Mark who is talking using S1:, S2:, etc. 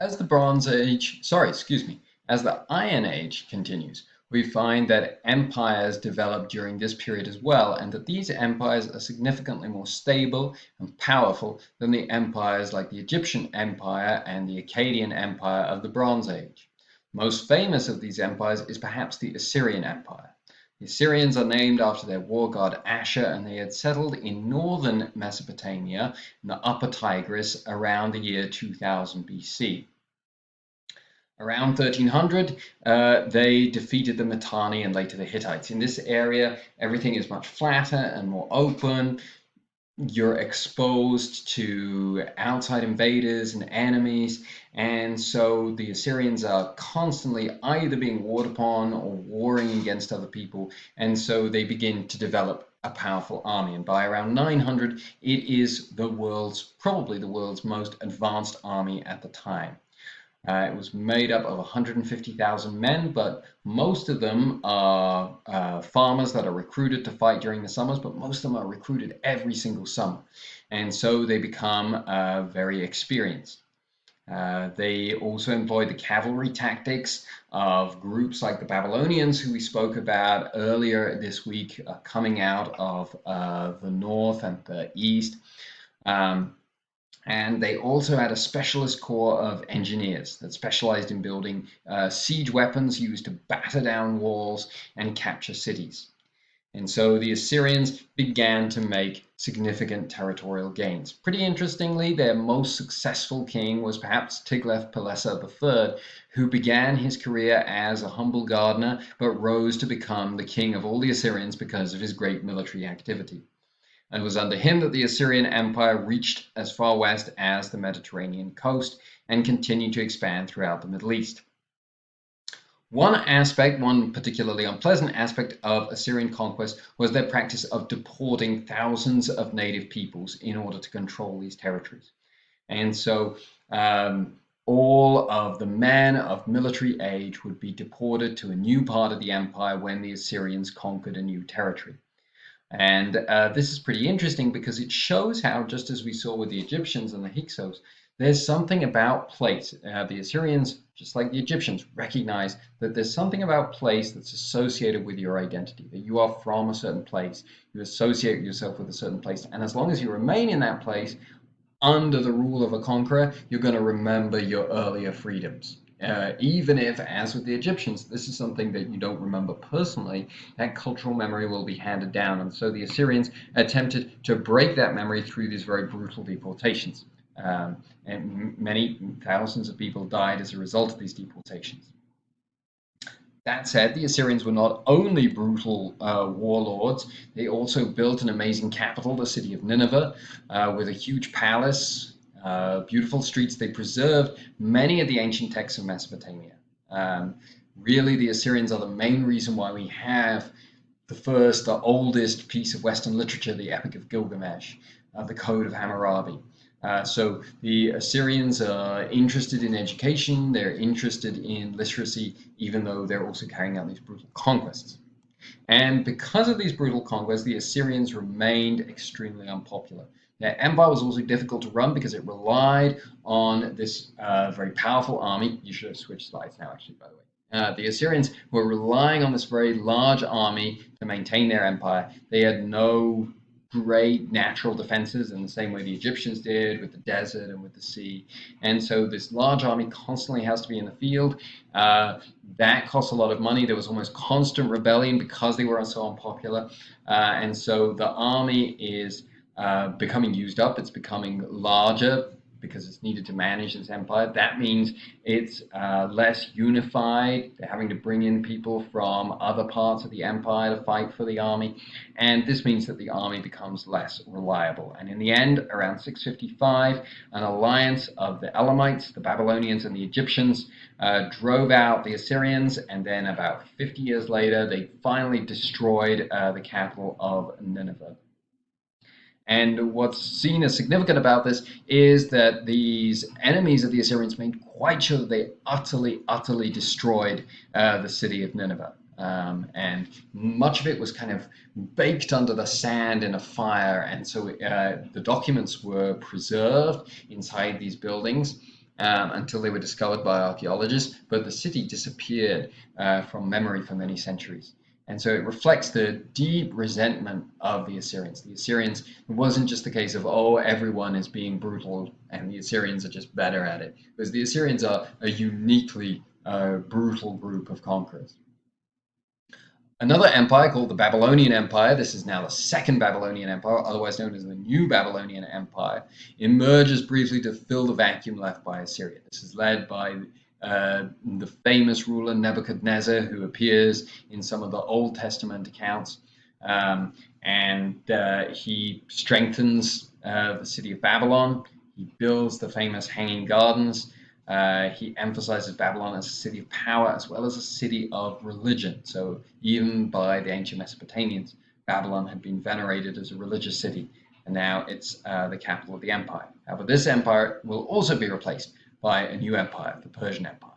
S1: As the Bronze Age, sorry, excuse me, as the Iron Age continues, we find that empires develop during this period as well, and that these empires are significantly more stable and powerful than the empires like the Egyptian Empire and the Akkadian Empire of the Bronze Age. Most famous of these empires is perhaps the Assyrian Empire. The Assyrians are named after their war god Ashur, and they had settled in northern Mesopotamia in the upper Tigris around the year 2000 BC. Around 1300, they defeated the Mitanni and later the Hittites. In this area, everything is much flatter and more open. You're exposed to outside invaders and enemies, and so the Assyrians are constantly either being warred upon or warring against other people, and so they begin to develop a powerful army. And by around 900, it is probably the world's most advanced army at the time. It was made up of 150,000 men, but most of them are farmers that are recruited to fight during the summers, but most of them are recruited every single summer. And so they become very experienced. They also employ the cavalry tactics of groups like the Babylonians, who we spoke about earlier this week, coming out of the north and the east. And they also had a specialist corps of engineers that specialized in building siege weapons used to batter down walls and capture cities. And so the Assyrians began to make significant territorial gains. Pretty interestingly, their most successful king was perhaps Tiglath-Pileser III, who began his career as a humble gardener, but rose to become the king of all the Assyrians because of his great military activity. And it was under him that the Assyrian Empire reached as far west as the Mediterranean coast and continued to expand throughout the Middle East. One particularly unpleasant aspect of Assyrian conquest was their practice of deporting thousands of native peoples in order to control these territories. And so all of the men of military age would be deported to a new part of the empire when the Assyrians conquered a new territory. And this is pretty interesting because it shows how, just as we saw with the Egyptians and the Hyksos, there's something about place. The Assyrians, just like the Egyptians, recognize that there's something about place that's associated with your identity, that you are from a certain place, you associate yourself with a certain place, and as long as you remain in that place, under the rule of a conqueror, you're going to remember your earlier freedoms. Even if, as with the Egyptians, this is something that you don't remember personally, that cultural memory will be handed down. And so the Assyrians attempted to break that memory through these very brutal deportations. And many thousands of people died as a result of these deportations. That said, the Assyrians were not only brutal warlords, they also built an amazing capital, the city of Nineveh, with a huge palace, beautiful streets. They preserved many of the ancient texts of Mesopotamia. Really, the Assyrians are the main reason why we have the oldest piece of Western literature, the Epic of Gilgamesh, the Code of Hammurabi. So the Assyrians are interested in education, they're interested in literacy, even though they're also carrying out these brutal conquests. And because of these brutal conquests, the Assyrians remained extremely unpopular. Their empire was also difficult to run because it relied on this very powerful army. You should have switched slides now, actually, by the way. The Assyrians were relying on this very large army to maintain their empire. They had no great natural defenses in the same way the Egyptians did with the desert and with the sea. And so this large army constantly has to be in the field. That costs a lot of money. There was almost constant rebellion because they were so unpopular. And so the army is becoming used up. It's becoming larger because it's needed to manage this empire. That means it's less unified. They're having to bring in people from other parts of the empire to fight for the army. And this means that the army becomes less reliable. And in the end, around 655, an alliance of the Elamites, the Babylonians, and the Egyptians drove out the Assyrians. And then about 50 years later, they finally destroyed the capital of Nineveh. And what's seen as significant about this is that these enemies of the Assyrians made quite sure that they utterly destroyed the city of Nineveh. And much of it was kind of baked under the sand in a fire. And so the documents were preserved inside these buildings. until they were discovered by archaeologists, but the city disappeared from memory for many centuries. And so it reflects the deep resentment of the Assyrians. The Assyrians, it wasn't just a case of, oh, everyone is being brutal and the Assyrians are just better at it. Because the Assyrians are a uniquely brutal group of conquerors. Another empire called the Babylonian Empire, this is now the Second Babylonian Empire, otherwise known as the New Babylonian Empire, emerges briefly to fill the vacuum left by Assyria. This is led by the famous ruler Nebuchadnezzar, who appears in some of the Old Testament accounts. And he strengthens the city of Babylon. He builds the famous Hanging Gardens. He emphasizes Babylon as a city of power as well as a city of religion. So even by the ancient Mesopotamians, Babylon had been venerated as a religious city, and now it's the capital of the empire. However, this empire will also be replaced by a new empire, the Persian Empire.